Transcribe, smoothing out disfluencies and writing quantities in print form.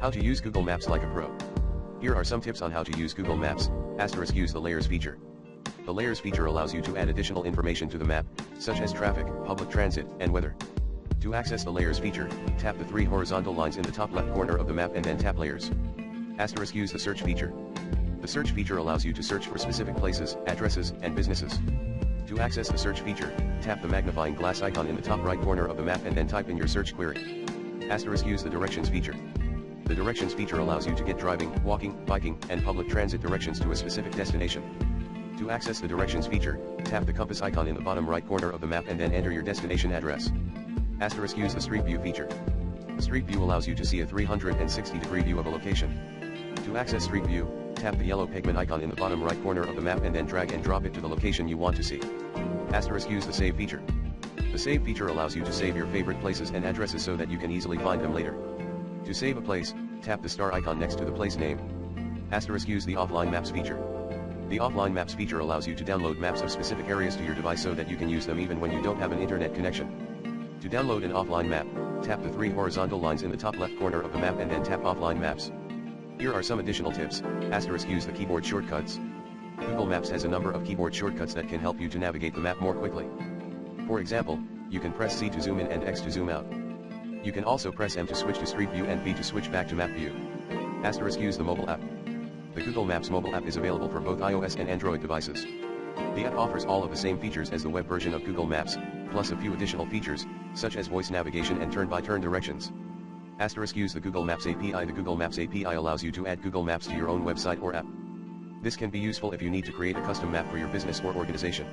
How to use Google Maps like a pro. Here are some tips on how to use Google Maps. * Use the Layers feature. The Layers feature allows you to add additional information to the map, such as traffic, public transit, and weather. To access the Layers feature, tap the 3 horizontal lines in the top left corner of the map and then tap Layers. * Use the Search feature. The Search feature allows you to search for specific places, addresses, and businesses. To access the Search feature, tap the magnifying glass icon in the top right corner of the map and then type in your search query. * Use the Directions feature. The Directions feature allows you to get driving, walking, biking, and public transit directions to a specific destination. To access the Directions feature, tap the compass icon in the bottom right corner of the map and then enter your destination address. * Use the Street View feature. The Street View allows you to see a 360-degree view of a location. To access Street View, tap the yellow pigment icon in the bottom right corner of the map and then drag and drop it to the location you want to see. * Use the Save feature. The Save feature allows you to save your favorite places and addresses so that you can easily find them later. To save a place, tap the star icon next to the place name. * Use the Offline Maps feature. The Offline Maps feature allows you to download maps of specific areas to your device so that you can use them even when you don't have an internet connection. To download an offline map, tap the 3 horizontal lines in the top left corner of the map and then tap Offline Maps. Here are some additional tips. * Use the keyboard shortcuts. Google Maps has a number of keyboard shortcuts that can help you to navigate the map more quickly. For example, you can press C to zoom in and X to zoom out. You can also press M to switch to Street View and B to switch back to Map View. * Use the mobile app. The Google Maps mobile app is available for both iOS and Android devices. The app offers all of the same features as the web version of Google Maps, plus a few additional features, such as voice navigation and turn-by-turn directions. * Use the Google Maps API. The Google Maps API allows you to add Google Maps to your own website or app. This can be useful if you need to create a custom map for your business or organization.